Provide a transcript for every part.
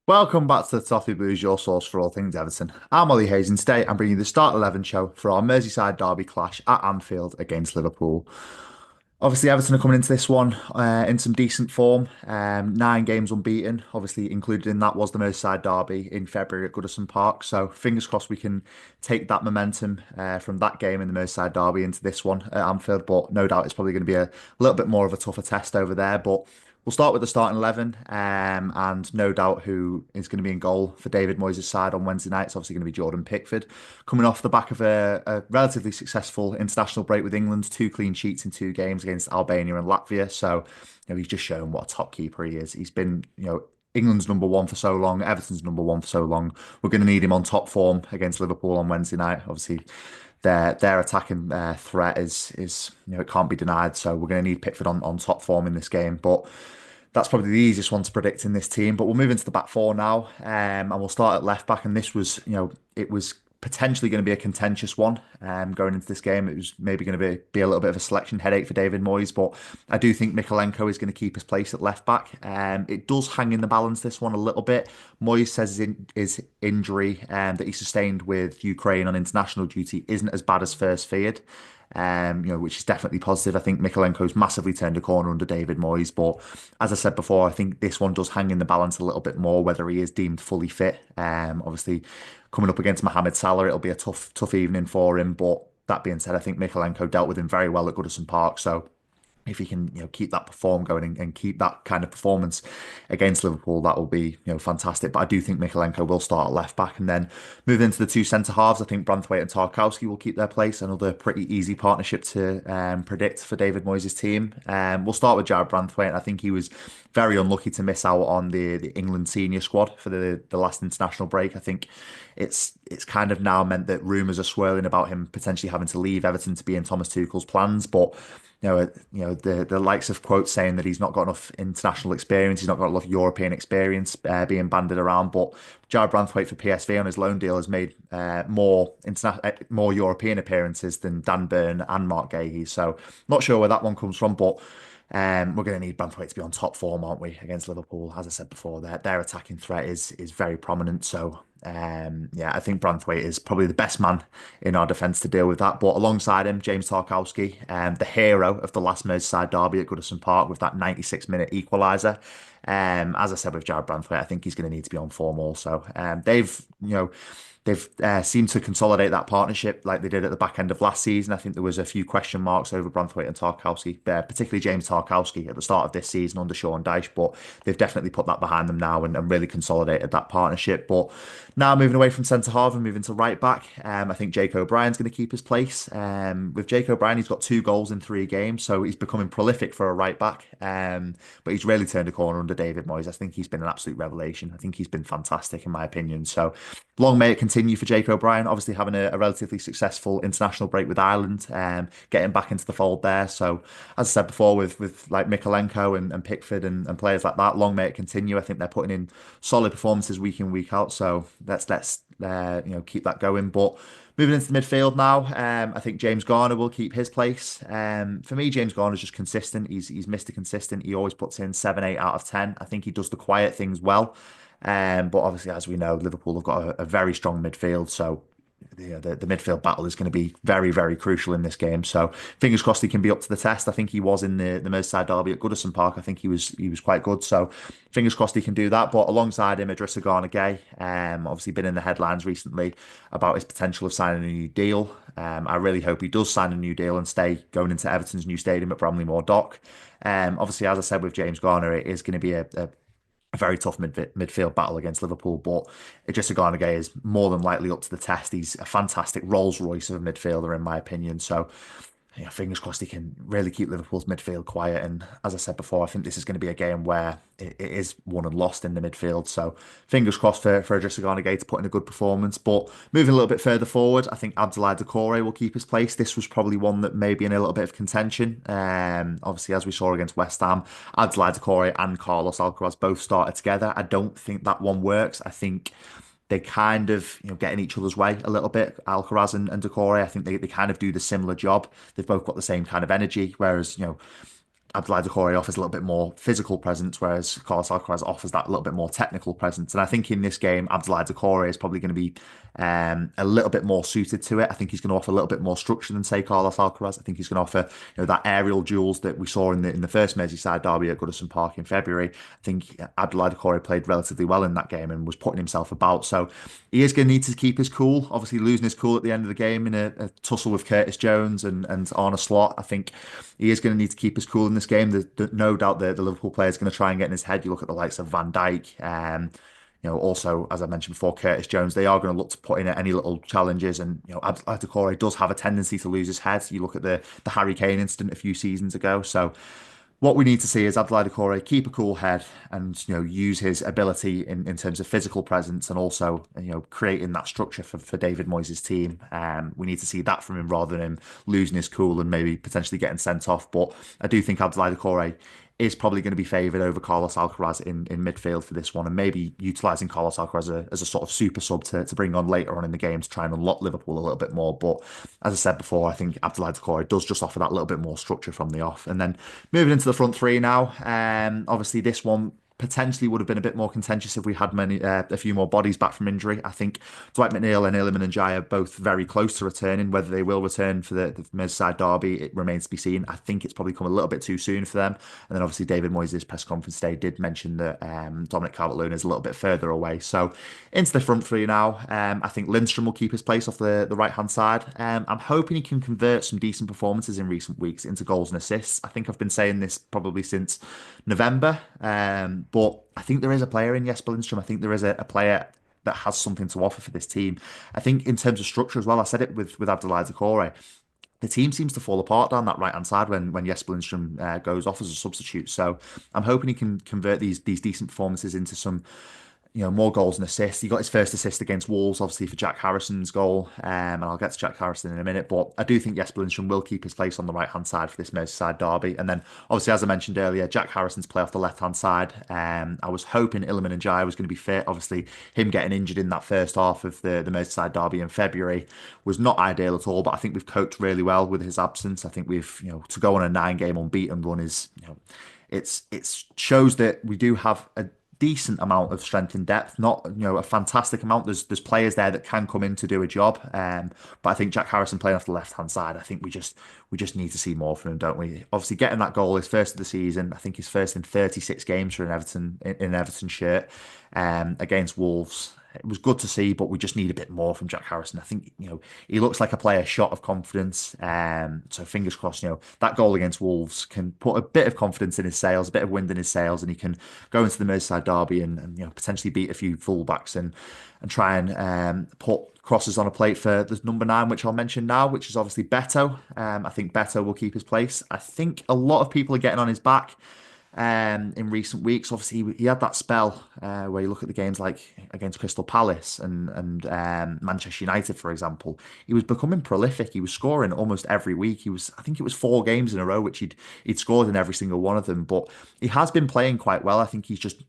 Welcome back to the Toffee Blues, your source for all things Everton. I'm Ollie Hayes, and today I'm bringing you the Start 11 show for our Merseyside derby clash at Anfield against Liverpool. Obviously, Everton are coming into this one in some decent form. 9 games unbeaten. Obviously, included in that was the Merseyside derby in February at Goodison Park. So, fingers crossed we can take that momentum from that game in the Merseyside derby into this one at Anfield. But no doubt it's probably going to be a little bit more of a tougher test over there. But we'll start with the starting 11, and no doubt who is going to be in goal for David Moyes' side on Wednesday night. It's obviously going to be Jordan Pickford, coming off the back of a relatively successful international break with England, 2 clean sheets in 2 games against Albania and Latvia. So, he's just shown what a top keeper he is. He's been, England's number one for so long, Everton's number one for so long. We're going to need him on top form against Liverpool on Wednesday night. Obviously, their attacking threat is it can't be denied. So we're going to need Pickford on top form in this game. But that's probably the easiest one to predict in this team. But we'll move into the back four now, and we'll start at left back. And this was, it was potentially going to be a contentious one going into this game. It was maybe going to be a little bit of a selection headache for David Moyes, but I do think Mikalenko is going to keep his place at left back. It does hang in the balance this one a little bit. Moyes says his injury that he sustained with Ukraine on international duty isn't as bad as first feared. Which is definitely positive. I think Mikalenko's massively turned a corner under David Moyes, but as I said before, I think this one does hang in the balance a little bit more whether he is deemed fully fit. Obviously, coming up against Mohamed Salah, it'll be a tough evening for him. But that being said, I think Mikalenko dealt with him very well at Goodison Park, so if he can, keep that perform going and keep that kind of performance against Liverpool, that will be, fantastic. But I do think Mikalenko will start at left back, and then moving into the two centre halves, I think Branthwaite and Tarkowski will keep their place. Another pretty easy partnership to predict for David Moyes' team. We'll start with Jared Branthwaite. I think he was very unlucky to miss out on the England senior squad for the last international break. I think it's kind of now meant that rumours are swirling about him potentially having to leave Everton to be in Thomas Tuchel's plans, but the likes of quotes saying that he's not got enough international experience, he's not got enough European experience being banded around. But Jared Branthwaite for PSV on his loan deal has made more European appearances than Dan Burn and Mark Gahey. So not sure where that one comes from, but we're going to need Branthwaite to be on top form, aren't we, against Liverpool? As I said before, their attacking threat is very prominent. So yeah, I think Branthwaite is probably the best man in our defence to deal with that. But alongside him, James Tarkowski, the hero of the last Merseyside derby at Goodison Park with that 96-minute equaliser. As I said with Jared Branthwaite, I think he's going to need to be on form also. They've seemed to consolidate that partnership like they did at the back end of last season. I think there was a few question marks over Branthwaite and Tarkowski, particularly James Tarkowski at the start of this season under Sean Dyche, but they've definitely put that behind them now and really consolidated that partnership. But now moving away from centre half and moving to right back, I think Jake O'Brien's going to keep his place. With Jake O'Brien, he's got 2 goals in 3 games, so he's becoming prolific for a right back. But he's really turned a corner under David Moyes. I think he's been an absolute revelation. I think he's been fantastic in my opinion. So long may it continue for Jake O'Brien. Obviously, having a relatively successful international break with Ireland, getting back into the fold there. So, as I said before, with like Mikalenko and Pickford and players like that, long may it continue. I think they're putting in solid performances week in, week out. So let's keep that going. But moving into the midfield now, I think James Garner will keep his place. For me, James Garner is just consistent. He's Mr. Consistent. He always puts in 7, 8 out of 10. I think he does the quiet things well. But obviously, as we know, Liverpool have got a very strong midfield, so the midfield battle is going to be very, very crucial in this game. So fingers crossed he can be up to the test. I think he was in the Merseyside derby at Goodison Park. I think he was quite good. So fingers crossed he can do that. But alongside him, Idrissa Gana Gueye, obviously been in the headlines recently about his potential of signing a new deal. I really hope he does sign a new deal and stay going into Everton's new stadium at Bramley-Moore Dock. Obviously, as I said with James Garner, it is going to be a very tough midfield battle against Liverpool, but Idrissa Gana Gueye is more than likely up to the test. He's a fantastic Rolls Royce of a midfielder, in my opinion. So, fingers crossed he can really keep Liverpool's midfield quiet. And as I said before, I think this is going to be a game where it is won and lost in the midfield. So, fingers crossed for Idrissa Gana Gueye to put in a good performance. But moving a little bit further forward, I think Abdoulaye Doucouré will keep his place. This was probably one that may be in a little bit of contention. Obviously, as we saw against West Ham, Abdoulaye Doucouré and Carlos Alcaraz both started together. I don't think that one works. I think they kind of get in each other's way a little bit. Alcaraz and Doucouré, I think they kind of do the similar job. They've both got the same kind of energy, whereas Abdoulaye Doucouré offers a little bit more physical presence, whereas Carlos Alcaraz offers that little bit more technical presence. And I think in this game, Abdoulaye Doucouré is probably going to be a little bit more suited to it. I think he's going to offer a little bit more structure than say Carlos Alcaraz. I think he's going to offer that aerial duels that we saw in the first Merseyside derby at Goodison Park in February. I think Abdoulaye Doucouré played relatively well in that game and was putting himself about. So he is going to need to keep his cool. Obviously, losing his cool at the end of the game in a tussle with Curtis Jones and Arne Slot. I think he is going to need to keep his cool in this game. There's no doubt that the Liverpool player is going to try and get in his head. You look at the likes of Van Dijk. Also, as I mentioned before, Curtis Jones, they are going to look to put in any little challenges. And, Abdoulaye Doucouré does have a tendency to lose his head. You look at the Harry Kane incident a few seasons ago. So what we need to see is Abdoulaye Doucouré keep a cool head and use his ability in terms of physical presence and also creating that structure for David Moyes' team. We need to see that from him rather than him losing his cool and maybe potentially getting sent off. But I do think Abdoulaye Doucouré is probably going to be favoured over Carlos Alcaraz in midfield for this one, and maybe utilising Carlos Alcaraz as a sort of super sub to bring on later on in the game to try and unlock Liverpool a little bit more. But as I said before, I think Abdoulaye Doucouré does just offer that little bit more structure from the off. And then moving into the front three now, obviously this one potentially would have been a bit more contentious if we had a few more bodies back from injury. I think Dwight McNeil and Iliman Ndiaye are both very close to returning. Whether they will return for the Merseyside derby, it remains to be seen. I think it's probably come a little bit too soon for them. And then obviously David Moyes' press conference today did mention that Dominic Calvert-Lewin is a little bit further away. So into the front three now. I think Lindstrom will keep his place off the right-hand side. I'm hoping he can convert some decent performances in recent weeks into goals and assists. I think I've been saying this probably since November. But I think there is a player in Jesper Lindstrom. I think there is a player that has something to offer for this team. I think in terms of structure as well, I said it with Abdoulaye Doucouré. The team seems to fall apart down that right hand side when Jesper Lindstrom goes off as a substitute. So I'm hoping he can convert these decent performances into some more goals and assists. He got his first assist against Wolves, obviously, for Jack Harrison's goal. And I'll get to Jack Harrison in a minute. But I do think Jesper Lindstrom will keep his place on the right-hand side for this Merseyside derby. And then, obviously, as I mentioned earlier, Jack Harrison's play off the left-hand side. I was hoping Iliman Ndiaye was going to be fit. Obviously, him getting injured in that first half of the Merseyside derby in February was not ideal at all. But I think we've coped really well with his absence. I think we've, to go on a 9-game unbeaten run is, it shows that we do have a decent amount of strength and depth, not a fantastic amount. There's players there that can come in to do a job, but I think Jack Harrison playing off the left hand side, I think we just need to see more from him, don't we? Obviously, getting that goal, his first of the season, I think his first in 36 games for an Everton shirt against Wolves. It was good to see, but we just need a bit more from Jack Harrison. I think, he looks like a player shot of confidence. So fingers crossed, that goal against Wolves can put a bit of confidence in his sails, a bit of wind in his sails, and he can go into the Merseyside derby and potentially beat a few fullbacks and try and put crosses on a plate for the number 9, which I'll mention now, which is obviously Beto. I think Beto will keep his place. I think a lot of people are getting on his back in recent weeks. Obviously, he had that spell where you look at the games like against Crystal Palace and Manchester United, for example. He was becoming prolific. He was scoring almost every week. I think it was 4 games in a row, which he'd scored in every single one of them. But he has been playing quite well. I think he's just,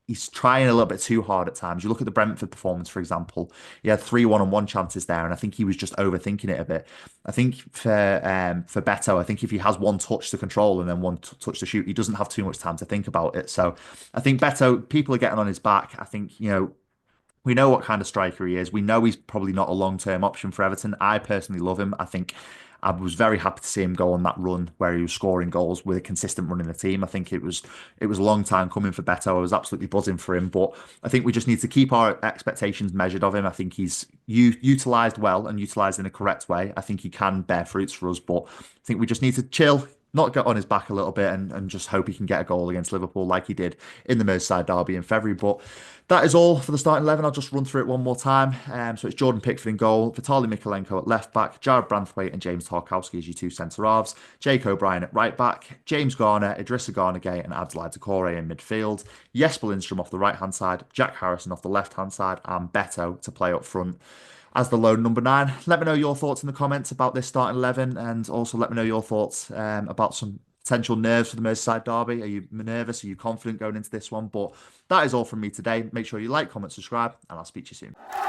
he's trying a little bit too hard at times. You look at the Brentford performance, for example. He had 3 one-on-one chances there, and I think he was just overthinking it a bit. I think for Beto, I think if he has one touch to control and then one touch to shoot, he doesn't have too much time to think about it. So I think Beto, people are getting on his back. I think, we know what kind of striker he is. We know he's probably not a long-term option for Everton. I personally love him. I think I was very happy to see him go on that run where he was scoring goals with a consistent run in the team. I think it was a long time coming for Beto. I was absolutely buzzing for him, but I think we just need to keep our expectations measured of him. I think he's utilised well and utilised in a correct way. I think he can bear fruits for us, but I think we just need to chill, not get on his back a little bit and just hope he can get a goal against Liverpool like he did in the Merseyside derby in February. But that is all for the starting 11. I'll just run through it one more time. So it's Jordan Pickford in goal, Vitaly Mikalenko at left back, Jared Branthwaite and James Tarkowski as your 2 centre-halves, Jake O'Brien at right back, James Garner, Idrissa Gana Gueye and Abdoulaye Doucouré in midfield, Jesper Lindstrom off the right-hand side, Jack Harrison off the left-hand side and Beto to play up front as the lone number 9. Let me know your thoughts in the comments about this starting 11 and also let me know your thoughts about some potential nerves for the Merseyside derby. Are you nervous? Are you confident going into this one? But that is all from me today. Make sure you like, comment, subscribe, and I'll speak to you soon.